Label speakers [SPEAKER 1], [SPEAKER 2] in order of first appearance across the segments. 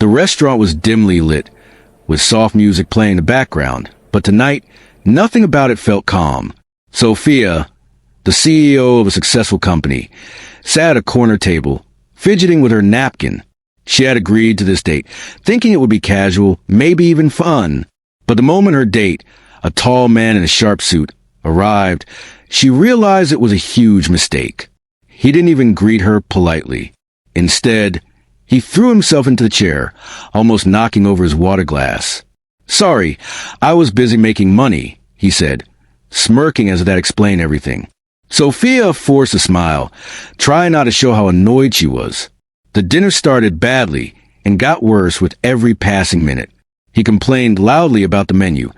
[SPEAKER 1] The restaurant was dimly lit, with soft music playing in the background, but tonight, nothing about it felt calm. Sophia, the CEO of a successful company, sat at a corner table, fidgeting with her napkin. She had agreed to this date, thinking it would be casual, maybe even fun. But the moment her date, a tall man in a sharp suit, arrived, she realized it was a huge mistake. He didn't even greet her politely. Instead, he threw himself into the chair, almost knocking over his water glass. "Sorry, I was busy making money," he said, smirking as if that explained everything. Sophia forced a smile, trying not to show how annoyed she was. The dinner started badly and got worse with every passing minute. He complained loudly about the menu,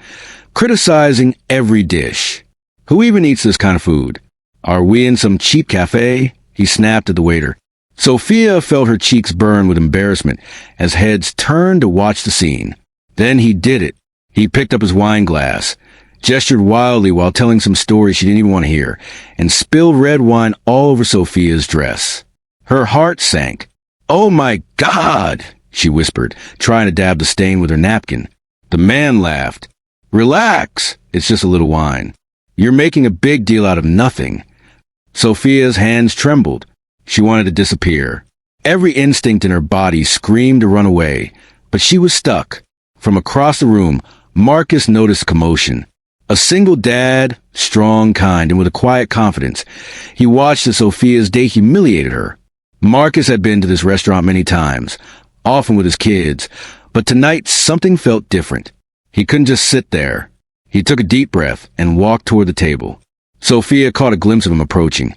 [SPEAKER 1] criticizing every dish. "Who even eats this kind of food? Are we in some cheap cafe?" he snapped at the waiter. Sophia felt her cheeks burn with embarrassment as heads turned to watch the scene. Then he did it. He picked up his wine glass, gestured wildly while telling some story she didn't even want to hear, and spilled red wine all over Sophia's dress. Her heart sank. "Oh my God!" she whispered, trying to dab the stain with her napkin. The man laughed. "Relax, it's just a little wine. You're making a big deal out of nothing." Sophia's hands trembled. She wanted to disappear. Every instinct in her body screamed to run away, but she was stuck. From across the room, Marcus noticed commotion. A single dad, strong, kind, and with a quiet confidence. He watched as Sophia's date humiliated her. Marcus had been to this restaurant many times, often with his kids, but tonight something felt different. He couldn't just sit there. He took a deep breath and walked toward the table. Sophia caught a glimpse of him approaching,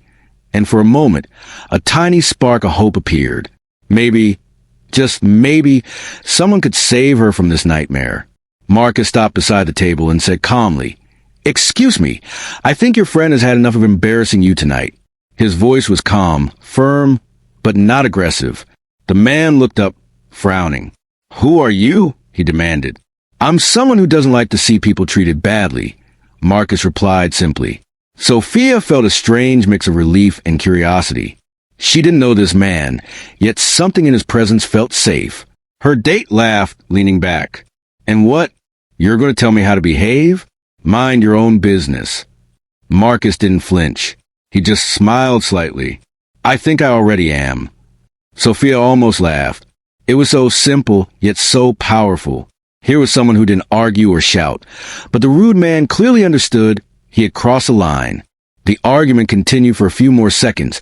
[SPEAKER 1] and for a moment, a tiny spark of hope appeared. Maybe, just maybe, someone could save her from this nightmare. Marcus stopped beside the table and said calmly, "Excuse me, I think your friend has had enough of embarrassing you tonight." His voice was calm, firm, but not aggressive. The man looked up, frowning. "Who are you?" he demanded. "I'm someone who doesn't like to see people treated badly," Marcus replied simply. Sophia felt a strange mix of relief and curiosity. She didn't know this man, yet something in his presence felt safe. Her date laughed, leaning back. "And what? You're going to tell me how to behave? Mind your own business." Marcus didn't flinch. He just smiled slightly. "I think I already am." Sophia almost laughed. It was so simple, yet so powerful. Here was someone who didn't argue or shout, but the rude man clearly understood he had crossed a line. The argument continued for a few more seconds,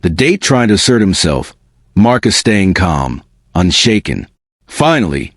[SPEAKER 1] the date trying to assert himself, Marcus staying calm, unshaken. Finally,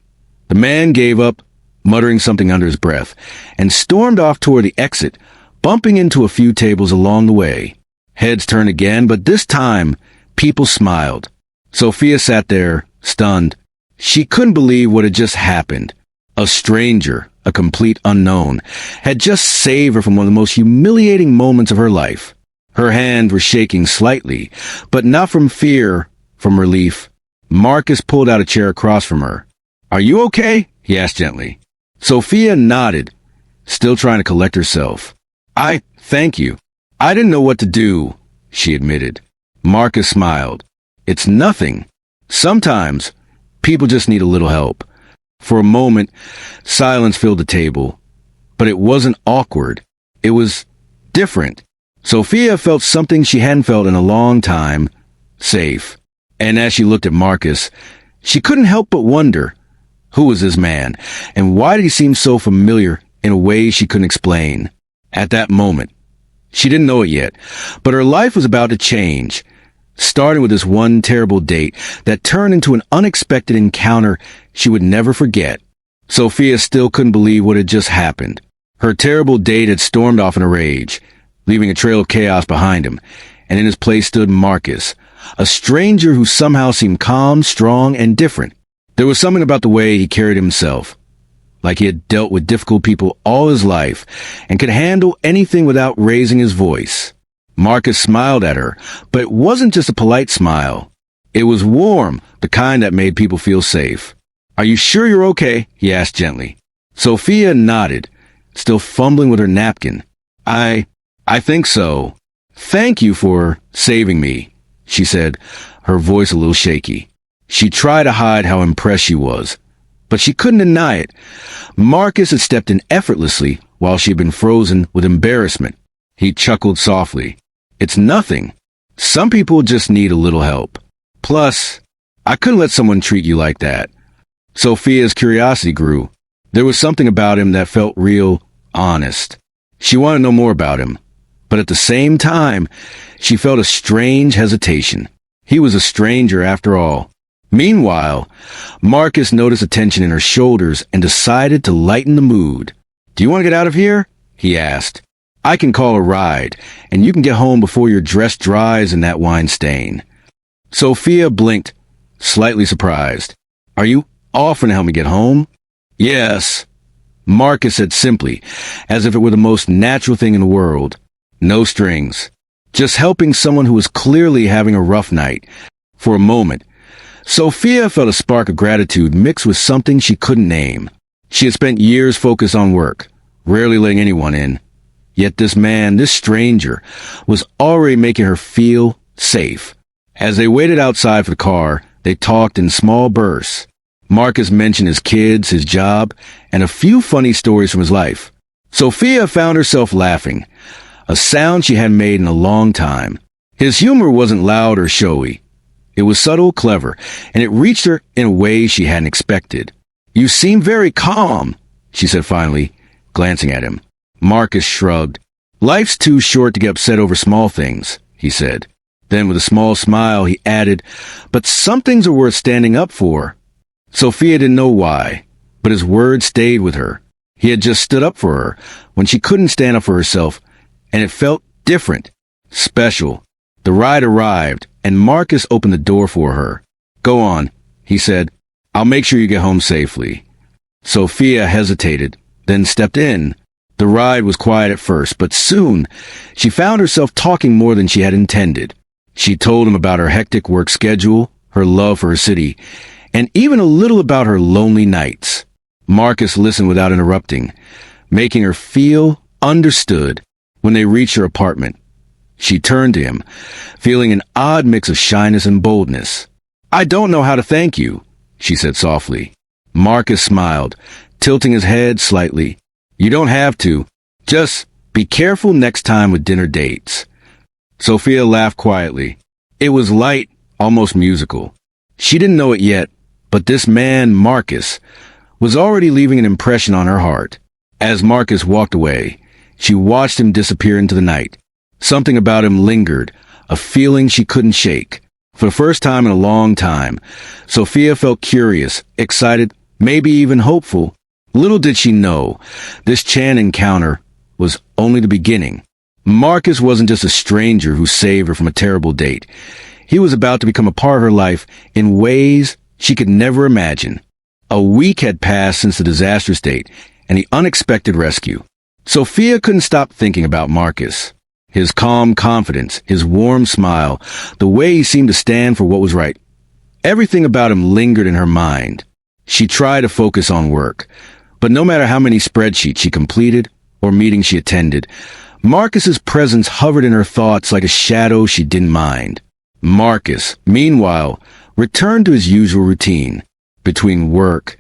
[SPEAKER 1] the man gave up, muttering something under his breath, and stormed off toward the exit, bumping into a few tables along the way. Heads turned again, but this time, people smiled. Sophia sat there, stunned. She couldn't believe what had just happened. A stranger, a complete unknown, had just saved her from one of the most humiliating moments of her life. Her hands were shaking slightly, but not from fear, from relief. Marcus pulled out a chair across from her. "Are you okay?" he asked gently. Sophia nodded, still trying to collect herself. Thank you. I didn't know what to do," she admitted. Marcus smiled. "It's nothing. Sometimes, people just need a little help." For a moment, silence filled the table. But it wasn't awkward. It was different. Sophia felt something she hadn't felt in a long time. Safe. And as she looked at Marcus, she couldn't help but wonder, who was this man, and why did he seem so familiar in a way she couldn't explain? At that moment, she didn't know it yet, but her life was about to change. Starting with this one terrible date that turned into an unexpected encounter she would never forget. Sophia still couldn't believe what had just happened. Her terrible date had stormed off in a rage, leaving a trail of chaos behind him, and in his place stood Marcus, a stranger who somehow seemed calm, strong, and different. There was something about the way he carried himself, like he had dealt with difficult people all his life and could handle anything without raising his voice. Marcus smiled at her, but it wasn't just a polite smile. It was warm, the kind that made people feel safe. "Are you sure you're okay?" he asked gently. Sophia nodded, still fumbling with her napkin. I think so. Thank you for saving me," she said, her voice a little shaky. She tried to hide how impressed she was, but she couldn't deny it. Marcus had stepped in effortlessly while she had been frozen with embarrassment. He chuckled softly. It's nothing. Some people just need a little help. Plus, I couldn't let someone treat you like that. Sophia's curiosity grew. There was something about him that felt real, honest. She wanted to know more about him, but at the same time, she felt a strange hesitation. He was a stranger after all. Meanwhile, Marcus noticed a tension in her shoulders and decided to lighten the mood. Do you want to get out of here? He asked. I can call a ride, and you can get home before your dress dries in that wine stain. Sophia blinked, slightly surprised. Are you offering to help me get home? Yes, Marcus said simply, as if it were the most natural thing in the world. No strings. Just helping someone who was clearly having a rough night. For a moment, Sophia felt a spark of gratitude mixed with something she couldn't name. She had spent years focused on work, rarely letting anyone in. Yet this man, this stranger, was already making her feel safe. As they waited outside for the car, they talked in small bursts. Marcus mentioned his kids, his job, and a few funny stories from his life. Sophia found herself laughing, a sound she hadn't made in a long time. His humor wasn't loud or showy. It was subtle, clever, and it reached her in a way she hadn't expected. You seem very calm, she said finally, glancing at him. Marcus shrugged. Life's too short to get upset over small things, he said. Then with a small smile, he added, but some things are worth standing up for. Sophia didn't know why, but his words stayed with her. He had just stood up for her when she couldn't stand up for herself, and it felt different, special. The ride arrived, and Marcus opened the door for her. Go on, he said. I'll make sure you get home safely. Sophia hesitated, then stepped in. The ride was quiet at first, but soon she found herself talking more than she had intended. She told him about her hectic work schedule, her love for her city, and even a little about her lonely nights. Marcus listened without interrupting, making her feel understood. When they reached her apartment, she turned to him, feeling an odd mix of shyness and boldness. I don't know how to thank you, she said softly. Marcus smiled, tilting his head slightly. You don't have to. Just be careful next time with dinner dates. Sophia laughed quietly. It was light, almost musical. She didn't know it yet, but this man, Marcus, was already leaving an impression on her heart. As Marcus walked away, she watched him disappear into the night. Something about him lingered, a feeling she couldn't shake. For the first time in a long time, Sophia felt curious, excited, maybe even hopeful. Little did she know, this Chan encounter was only the beginning. Marcus wasn't just a stranger who saved her from a terrible date. He was about to become a part of her life in ways she could never imagine. A week had passed since the disastrous date and the unexpected rescue. Sophia couldn't stop thinking about Marcus. His calm confidence, his warm smile, the way he seemed to stand for what was right. Everything about him lingered in her mind. She tried to focus on work, but no matter how many spreadsheets she completed or meetings she attended, Marcus's presence hovered in her thoughts like a shadow she didn't mind. Marcus, meanwhile, returned to his usual routine. Between work,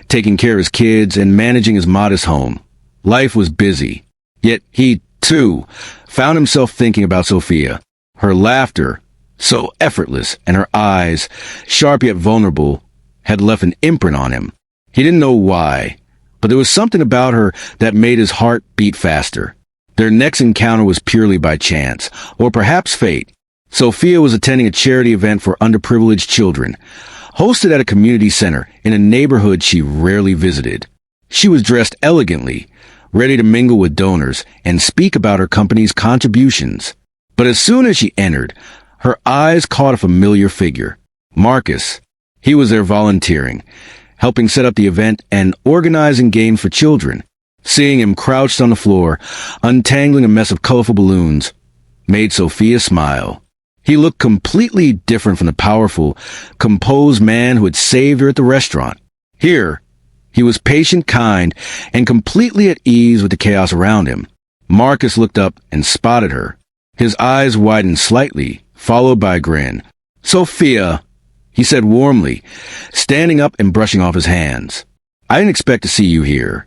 [SPEAKER 1] taking care of his kids, and managing his modest home, life was busy. Yet he, too, found himself thinking about Sophia. Her laughter, so effortless, and her eyes, sharp yet vulnerable, had left an imprint on him. He didn't know why, but there was something about her that made his heart beat faster. Their next encounter was purely by chance, or perhaps fate. Sophia was attending a charity event for underprivileged children, hosted at a community center in a neighborhood she rarely visited. She was dressed elegantly, ready to mingle with donors and speak about her company's contributions. But as soon as she entered, her eyes caught a familiar figure. Marcus. He was there volunteering, helping set up the event and organizing games for children. Seeing him crouched on the floor, untangling a mess of colorful balloons, made Sophia smile. He looked completely different from the powerful, composed man who had saved her at the restaurant. Here, he was patient, kind, and completely at ease with the chaos around him. Marcus looked up and spotted her. His eyes widened slightly, followed by a grin. Sophia, he said warmly, standing up and brushing off his hands. "I didn't expect to see you here."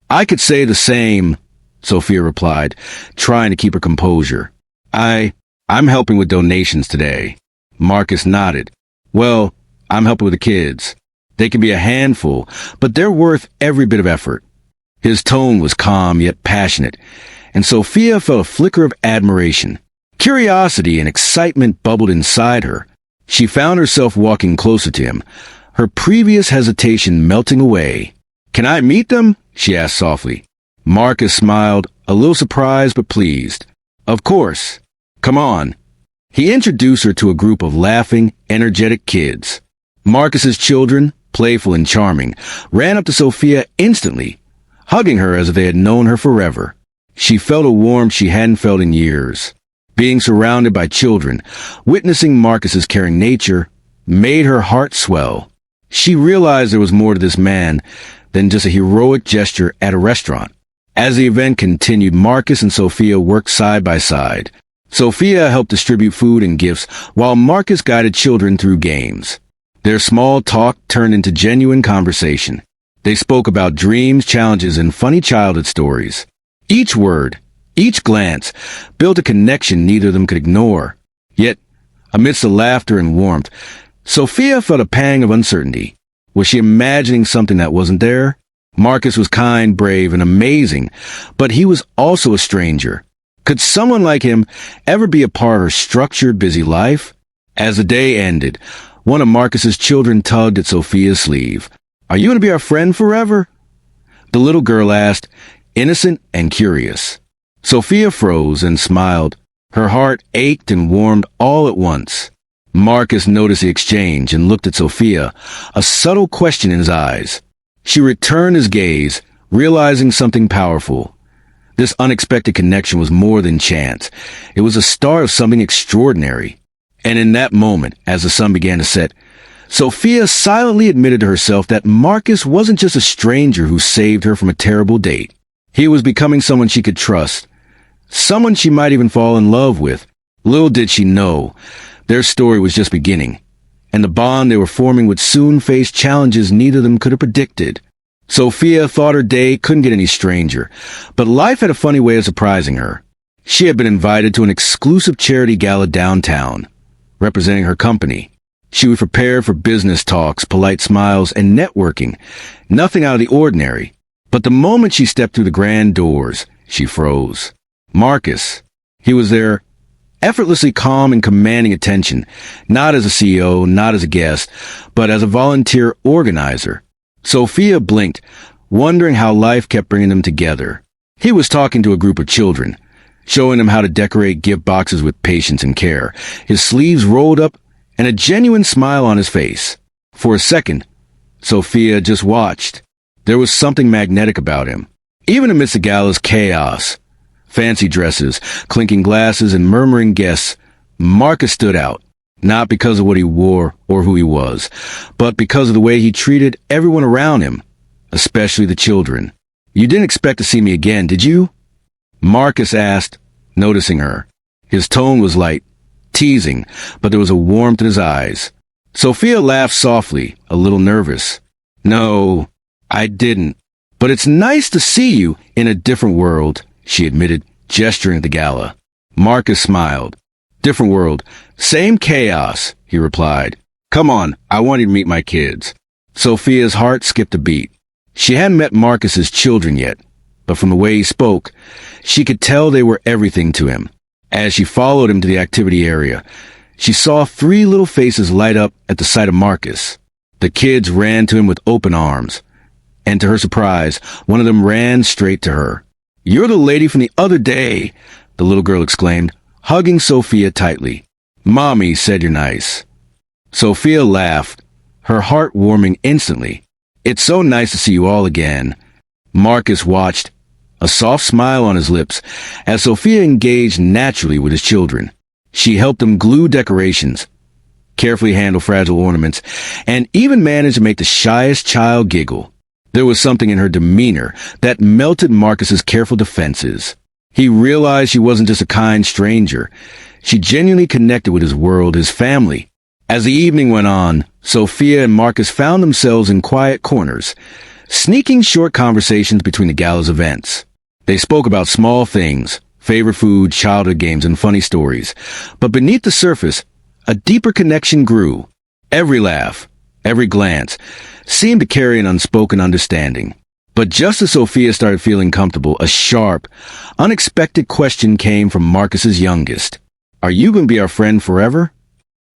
[SPEAKER 1] "I could say the same," Sophia replied, trying to keep her composure. I'm helping with donations today." Marcus nodded. "Well, I'm helping with the kids. They can be a handful, but they're worth every bit of effort." His tone was calm yet passionate, and Sophia felt a flicker of admiration. Curiosity and excitement bubbled inside her. She found herself walking closer to him, her previous hesitation melting away. "Can I meet them?" she asked softly. Marcus smiled, a little surprised but pleased. "Of course. Come on." He introduced her to a group of laughing, energetic kids. Marcus's children, playful and charming, ran up to Sophia instantly, hugging her as if they had known her forever. She felt a warmth she hadn't felt in years. Being surrounded by children, witnessing Marcus's caring nature, made her heart swell. She realized there was more to this man than just a heroic gesture at a restaurant. As the event continued, Marcus and Sophia worked side by side. Sophia helped distribute food and gifts, while Marcus guided children through games. Their small talk turned into genuine conversation. They spoke about dreams, challenges, and funny childhood stories. Each word, each glance, built a connection neither of them could ignore. Yet, amidst the laughter and warmth, Sophia felt a pang of uncertainty. Was she imagining something that wasn't there? Marcus was kind, brave, and amazing, but he was also a stranger. Could someone like him ever be a part of her structured, busy life? As the day ended, one of Marcus's children tugged at Sophia's sleeve. "Are you going to be our friend forever?" the little girl asked, innocent and curious. Sophia froze and smiled. Her heart ached and warmed all at once. Marcus noticed the exchange and looked at Sophia, a subtle question in his eyes. She returned his gaze, realizing something powerful. This unexpected connection was more than chance. It was the start of something extraordinary. And in that moment, as the sun began to set, Sophia silently admitted to herself that Marcus wasn't just a stranger who saved her from a terrible date. He was becoming someone she could trust, someone she might even fall in love with. Little did she know, their story was just beginning, and the bond they were forming would soon face challenges neither of them could have predicted. Sophia thought her day couldn't get any stranger, but life had a funny way of surprising her. She had been invited to an exclusive charity gala downtown, representing her company. She was prepared for business talks, polite smiles, and networking, nothing out of the ordinary. But the moment she stepped through the grand doors, she froze. Marcus, he was there, effortlessly calm and commanding attention, not as a CEO, not as a guest, but as a volunteer organizer. Sophia blinked, wondering how life kept bringing them together. He was talking to a group of children, showing them how to decorate gift boxes with patience and care, his sleeves rolled up and a genuine smile on his face. For a second, Sophia just watched. There was something magnetic about him. Even amidst the gala's chaos, fancy dresses, clinking glasses, and murmuring guests, Marcus stood out. Not because of what he wore or who he was, but because of the way he treated everyone around him, especially the children. "You didn't expect to see me again, did you?" Marcus asked, noticing her. His tone was light, teasing, but there was a warmth in his eyes. Sophia laughed softly, a little nervous. "No, I didn't. But it's nice to see you in a different world," she admitted, gesturing at the gala. Marcus smiled. "Different world. Same chaos," he replied. "Come on, I want you to meet my kids." Sophia's heart skipped a beat. She hadn't met Marcus's children yet, but from the way he spoke, she could tell they were everything to him. As she followed him to the activity area, she saw 3 little faces light up at the sight of Marcus. The kids ran to him with open arms, and to her surprise, one of them ran straight to her. "You're the lady from the other day," the little girl exclaimed, hugging Sophia tightly. "Mommy said you're nice." Sophia laughed, her heart warming instantly. "It's so nice to see you all again." Marcus watched, a soft smile on his lips, as Sophia engaged naturally with his children. She helped them glue decorations, carefully handle fragile ornaments, and even managed to make the shyest child giggle. There was something in her demeanor that melted Marcus's careful defenses. He realized she wasn't just a kind stranger. She genuinely connected with his world, his family. As the evening went on, Sophia and Marcus found themselves in quiet corners, sneaking short conversations between the gala's events. They spoke about small things, favorite food, childhood games, and funny stories. But beneath the surface, a deeper connection grew. Every laugh, every glance, seemed to carry an unspoken understanding. But just as Sophia started feeling comfortable, a sharp, unexpected question came from Marcus's youngest. "Are you going to be our friend forever?"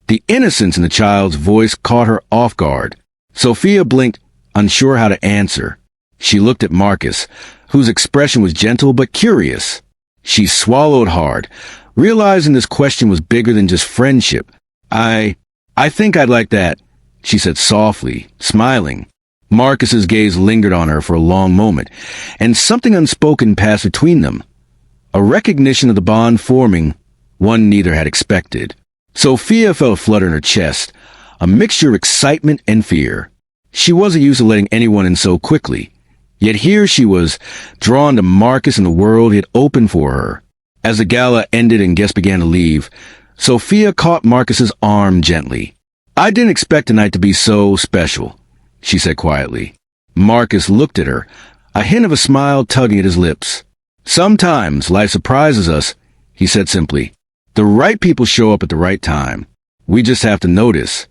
[SPEAKER 1] The innocence in the child's voice caught her off guard. Sophia blinked, unsure how to answer. She looked at Marcus, whose expression was gentle but curious. She swallowed hard, realizing this question was bigger than just friendship. I think I'd like that," she said softly, smiling. Marcus's gaze lingered on her for a long moment, and something unspoken passed between them. A recognition of the bond forming, one neither had expected. Sophia felt a flutter in her chest, a mixture of excitement and fear. She wasn't used to letting anyone in so quickly. Yet here she was, drawn to Marcus and the world he had opened for her. As the gala ended and guests began to leave, Sophia caught Marcus's arm gently. "I didn't expect tonight to be so special," she said quietly. Marcus looked at her, a hint of a smile tugging at his lips. "Sometimes life surprises us," he said simply. "The right people show up at the right time. We just have to notice."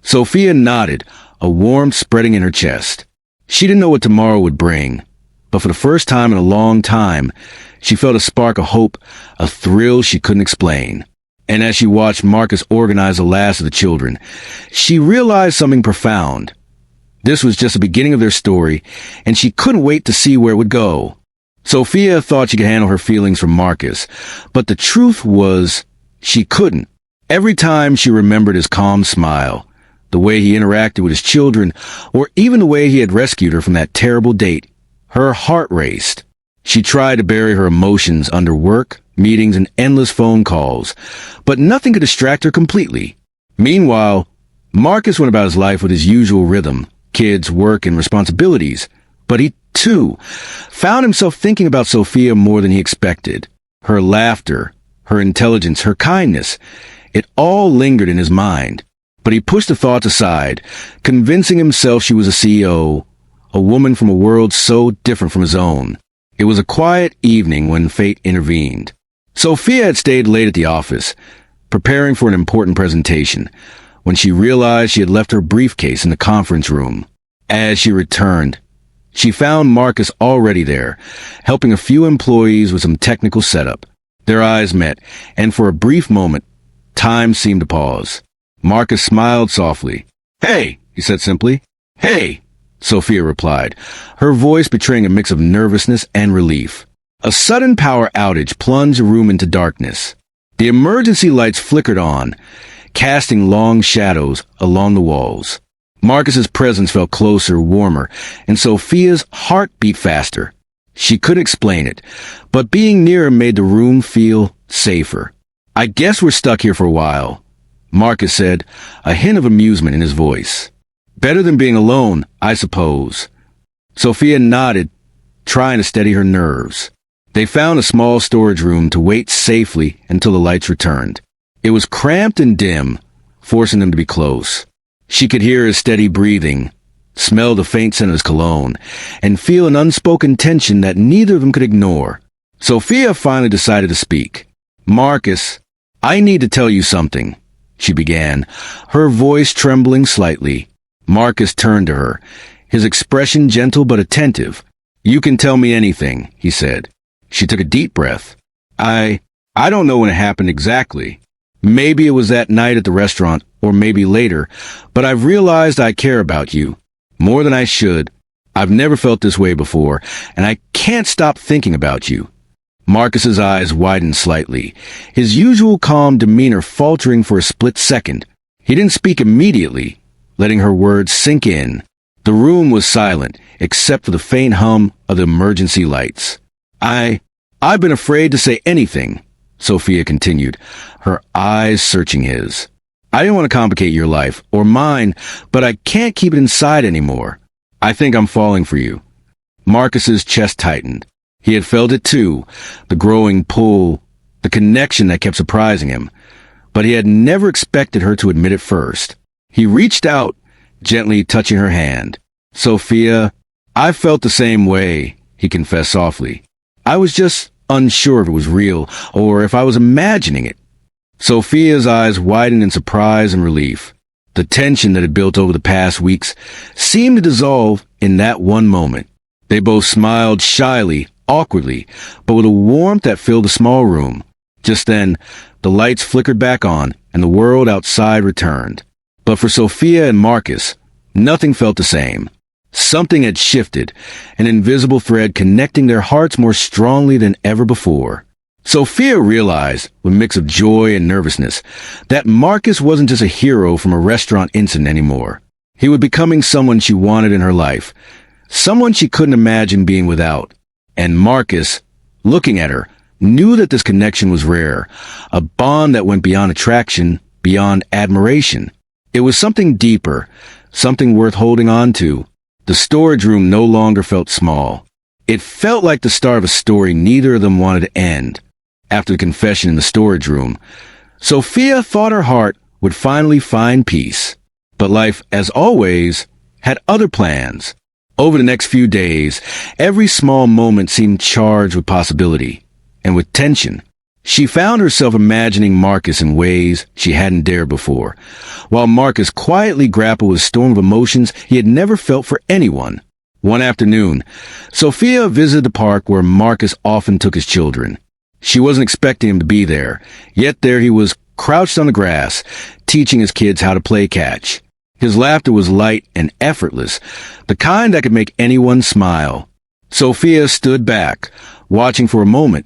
[SPEAKER 1] Sophia nodded, a warmth spreading in her chest. She didn't know what tomorrow would bring, but for the first time in a long time, she felt a spark of hope, a thrill she couldn't explain. And as she watched Marcus organize the last of the children, she realized something profound. This was just the beginning of their story, and she couldn't wait to see where it would go. Sophia thought she could handle her feelings for Marcus, but the truth was she couldn't. Every time she remembered his calm smile, the way he interacted with his children, or even the way he had rescued her from that terrible date, her heart raced. She tried to bury her emotions under work, meetings, and endless phone calls, but nothing could distract her completely. Meanwhile, Marcus went about his life with his usual rhythm, kids, work, and responsibilities, but he, too, found himself thinking about Sophia more than he expected. Her laughter, her intelligence, her kindness, it all lingered in his mind. But he pushed the thoughts aside, convincing himself she was a CEO, a woman from a world so different from his own. It was a quiet evening when fate intervened. Sophia had stayed late at the office, preparing for an important presentation, when she realized she had left her briefcase in the conference room. As she returned, she found Marcus already there, helping a few employees with some technical setup. Their eyes met, and for a brief moment, time seemed to pause. Marcus smiled softly. "Hey," he said simply. "Hey," Sophia replied, her voice betraying a mix of nervousness and relief. A sudden power outage plunged the room into darkness. The emergency lights flickered on, casting long shadows along the walls. Marcus's presence felt closer, warmer, and Sophia's heart beat faster. She couldn't explain it, but being near him made the room feel safer. "I guess we're stuck here for a while," Marcus said, a hint of amusement in his voice. "Better than being alone, I suppose." Sophia nodded, trying to steady her nerves. They found a small storage room to wait safely until the lights returned. It was cramped and dim, forcing them to be close. She could hear his steady breathing, smell the faint scent of his cologne, and feel an unspoken tension that neither of them could ignore. Sophia finally decided to speak. "Marcus, I need to tell you something," she began, her voice trembling slightly. Marcus turned to her, his expression gentle but attentive. "You can tell me anything," he said. She took a deep breath. I don't know when it happened exactly. Maybe it was that night at the restaurant, or maybe later, but I've realized I care about you. More than I should. I've never felt this way before, and I can't stop thinking about you." Marcus's eyes widened slightly, his usual calm demeanor faltering for a split second. He didn't speak immediately, letting her words sink in. The room was silent, except for the faint hum of the emergency lights. I've been afraid to say anything," Sophia continued, her eyes searching his. "I didn't want to complicate your life, or mine, but I can't keep it inside anymore. I think I'm falling for you." Marcus's chest tightened. He had felt it too, the growing pull, the connection that kept surprising him. but he had never expected her to admit it first. He reached out, gently touching her hand. "Sophia, I felt the same way," he confessed softly. "I was just unsure if it was real or if I was imagining it." Sophia's eyes widened in surprise and relief. The tension that had built over the past weeks seemed to dissolve in that one moment. They both smiled shyly, awkwardly, but with a warmth that filled the small room. Just then, the lights flickered back on, and the world outside returned. But for Sophia and Marcus, nothing felt the same. Something had shifted, an invisible thread connecting their hearts more strongly than ever before. Sophia realized, with a mix of joy and nervousness, that Marcus wasn't just a hero from a restaurant incident anymore. He was becoming someone she wanted in her life, someone she couldn't imagine being without. And Marcus, looking at her, knew that this connection was rare, a bond that went beyond attraction, beyond admiration. It was something deeper, something worth holding on to. The storage room no longer felt small. It felt like the start of a story neither of them wanted to end. After the confession in the storage room, Sophia thought her heart would finally find peace. But life, as always, had other plans. Over the next few days, every small moment seemed charged with possibility and with tension. She found herself imagining Marcus in ways she hadn't dared before, while Marcus quietly grappled with a storm of emotions he had never felt for anyone. One afternoon, Sophia visited the park where Marcus often took his children. She wasn't expecting him to be there, yet there he was, crouched on the grass, teaching his kids how to play catch. His laughter was light and effortless, the kind that could make anyone smile. Sophia stood back, watching for a moment,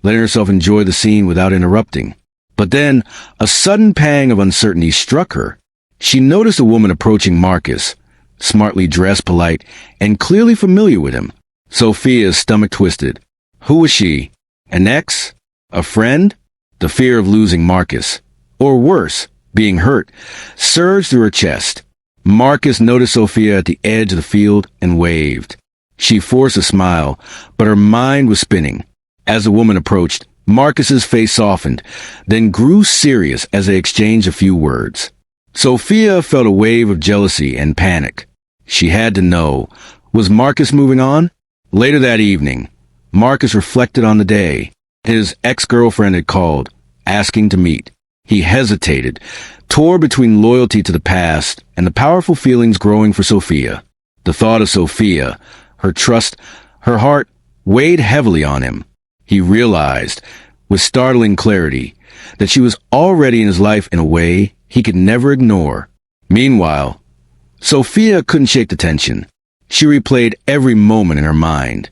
[SPEAKER 1] letting herself enjoy the scene without interrupting. But then, a sudden pang of uncertainty struck her. She noticed a woman approaching Marcus, smartly dressed, polite, and clearly familiar with him. Sophia's stomach twisted. Who was she? An ex? A friend? The fear of losing Marcus, or worse, being hurt, surged through her chest. Marcus noticed Sophia at the edge of the field and waved. She forced a smile, but her mind was spinning. As the woman approached, Marcus's face softened, then grew serious as they exchanged a few words. Sophia felt a wave of jealousy and panic. She had to know, was Marcus moving on? Later that evening, Marcus reflected on the day. His ex-girlfriend had called, asking to meet. He hesitated, torn between loyalty to the past and the powerful feelings growing for Sophia. The thought of Sophia, her trust, her heart, weighed heavily on him. He realized, with startling clarity, that she was already in his life in a way he could never ignore. Meanwhile, Sophia couldn't shake the tension. She replayed every moment in her mind.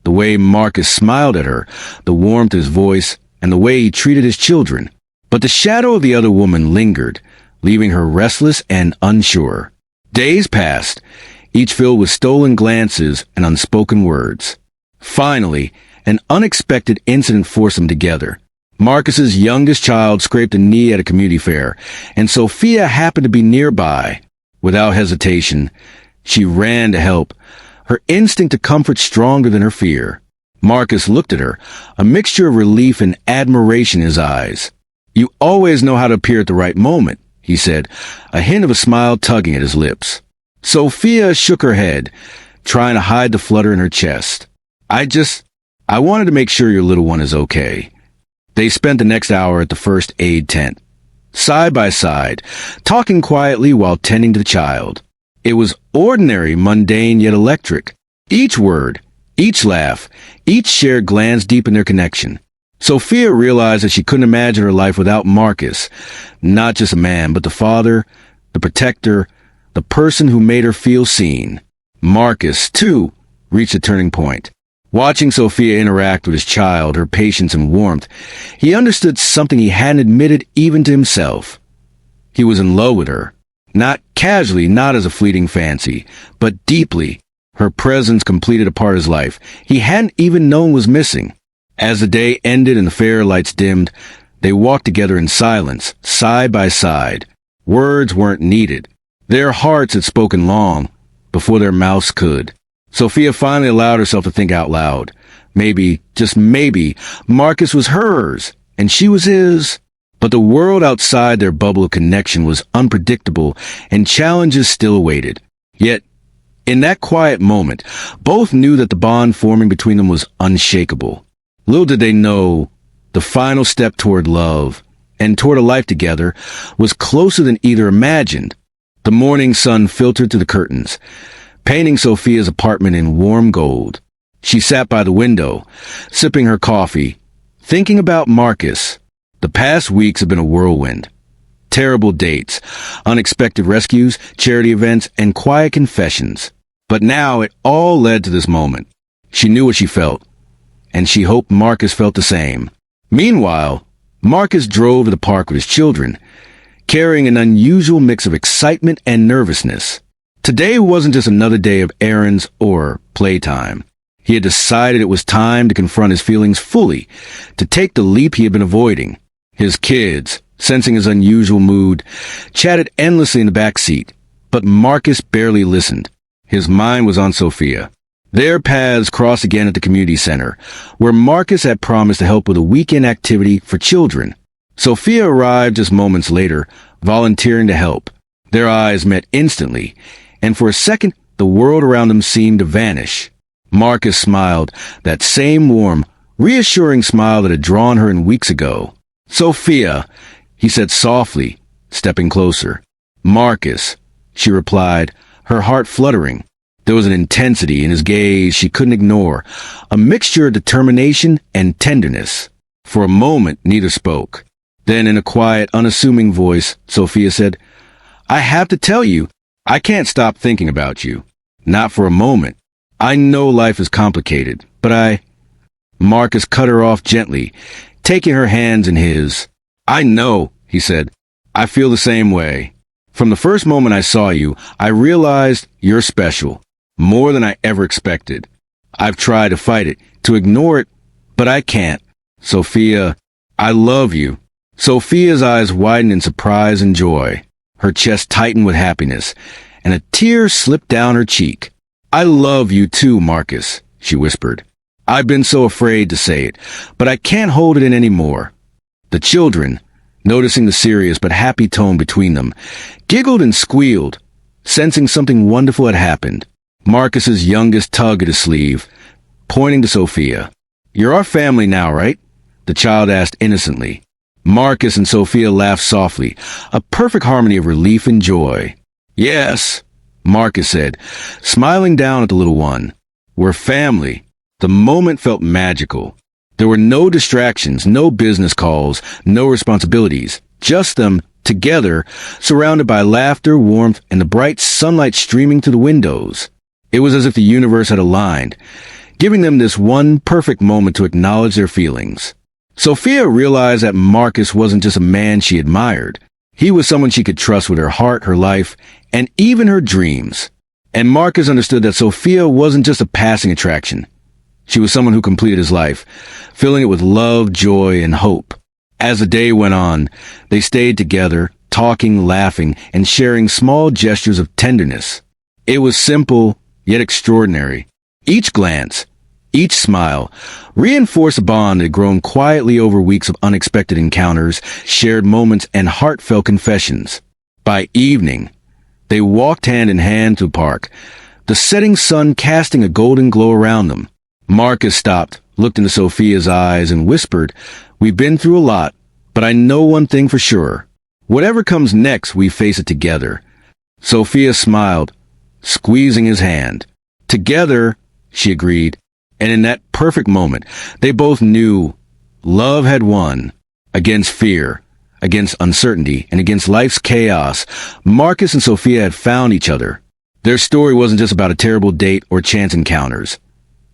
[SPEAKER 1] The way Marcus smiled at her, the warmth of his voice, and the way he treated his children. But the shadow of the other woman lingered, leaving her restless and unsure. Days passed, each filled with stolen glances and unspoken words. Finally, an unexpected incident forced them together. Marcus's youngest child scraped a knee at a community fair, and Sophia happened to be nearby. Without hesitation, she ran to help, her instinct to comfort stronger than her fear. Marcus looked at her, a mixture of relief and admiration in his eyes. "You always know how to appear at the right moment," he said, a hint of a smile tugging at his lips. Sophia shook her head, trying to hide the flutter in her chest. I wanted to make sure your little one is okay." They spent the next hour at the first aid tent, side by side, talking quietly while tending to the child. It was ordinary, mundane, yet electric. Each word, each laugh, each shared glance deepened their connection. Sophia realized that she couldn't imagine her life without Marcus, not just a man, but the father, the protector, the person who made her feel seen. Marcus, too, reached a turning point. Watching Sophia interact with his child, her patience and warmth, he understood something he hadn't admitted even to himself. He was in love with her. Not casually, not as a fleeting fancy, but deeply. Her presence completed a part of his life he hadn't even known was missing. As the day ended and the fair lights dimmed, they walked together in silence, side by side. Words weren't needed. Their hearts had spoken long, before their mouths could. Sophia finally allowed herself to think out loud. Maybe, just maybe, Marcus was hers, and she was his. But the world outside their bubble of connection was unpredictable, and challenges still awaited. Yet, in that quiet moment, both knew that the bond forming between them was unshakable. Little did they know, the final step toward love, and toward a life together, was closer than either imagined. The morning sun filtered through the curtains, painting Sophia's apartment in warm gold. She sat by the window, sipping her coffee, thinking about Marcus. The past weeks have been a whirlwind. Terrible dates, unexpected rescues, charity events, and quiet confessions. But now it all led to this moment. She knew what she felt, and she hoped Marcus felt the same. Meanwhile, Marcus drove to the park with his children, carrying an unusual mix of excitement and nervousness. Today wasn't just another day of errands or playtime. He had decided it was time to confront his feelings fully, to take the leap he had been avoiding. His kids, sensing his unusual mood, chatted endlessly in the back seat, but Marcus barely listened. His mind was on Sophia. Their paths crossed again at the community center, where Marcus had promised to help with a weekend activity for children. Sophia arrived just moments later, volunteering to help. Their eyes met instantly, and for a second, the world around them seemed to vanish. Marcus smiled, that same warm, reassuring smile that had drawn her in weeks ago. "Sophia," he said softly, stepping closer. "Marcus," she replied, her heart fluttering. There was an intensity in his gaze she couldn't ignore, a mixture of determination and tenderness. For a moment, neither spoke. Then, in a quiet, unassuming voice, Sophia said, "I have to tell you, I can't stop thinking about you. Not for a moment. I know life is complicated, but Marcus cut her off gently, taking her hands in his. "I know," he said. "I feel the same way. From the first moment I saw you, I realized you're special, more than I ever expected. I've tried to fight it, to ignore it, but I can't. Sophia, I love you." Sophia's eyes widened in surprise and joy. Her chest tightened with happiness, and a tear slipped down her cheek. "I love you too, Marcus," she whispered. "I've been so afraid to say it, but I can't hold it in anymore." The children, noticing the serious but happy tone between them, giggled and squealed, sensing something wonderful had happened. Marcus's youngest tugged at his sleeve, pointing to Sophia. "You're our family now, right?" the child asked innocently. Marcus and Sophia laughed softly, a perfect harmony of relief and joy. "Yes," Marcus said, smiling down at the little one. "We're family." The moment felt magical. There were no distractions, no business calls, no responsibilities, just them, together, surrounded by laughter, warmth, and the bright sunlight streaming through the windows. It was as if the universe had aligned, giving them this one perfect moment to acknowledge their feelings. Sophia realized that Marcus wasn't just a man she admired. He was someone she could trust with her heart, her life, and even her dreams. And Marcus understood that Sophia wasn't just a passing attraction. She was someone who completed his life, filling it with love, joy, and hope. As the day went on, they stayed together, talking, laughing, and sharing small gestures of tenderness. It was simple, yet extraordinary. Each glance, each smile, reinforced a bond that had grown quietly over weeks of unexpected encounters, shared moments, and heartfelt confessions. By evening, they walked hand in hand to the park, the setting sun casting a golden glow around them. Marcus stopped, looked into Sophia's eyes, and whispered, "We've been through a lot, but I know one thing for sure. Whatever comes next, we face it together." Sophia smiled, squeezing his hand. "Together," she agreed, and in that perfect moment, they both knew love had won. Against fear, against uncertainty, and against life's chaos, Marcus and Sophia had found each other. Their story wasn't just about a terrible date or chance encounters.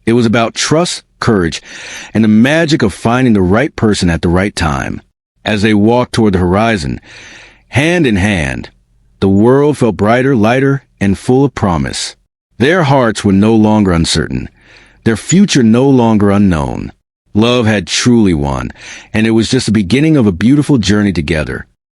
[SPEAKER 1] It was about trust, courage, and the magic of finding the right person at the right time. As they walked toward the horizon, hand in hand, the world felt brighter, lighter, and full of promise. Their hearts were no longer uncertain, their future no longer unknown. Love had truly won, and it was just the beginning of a beautiful journey together.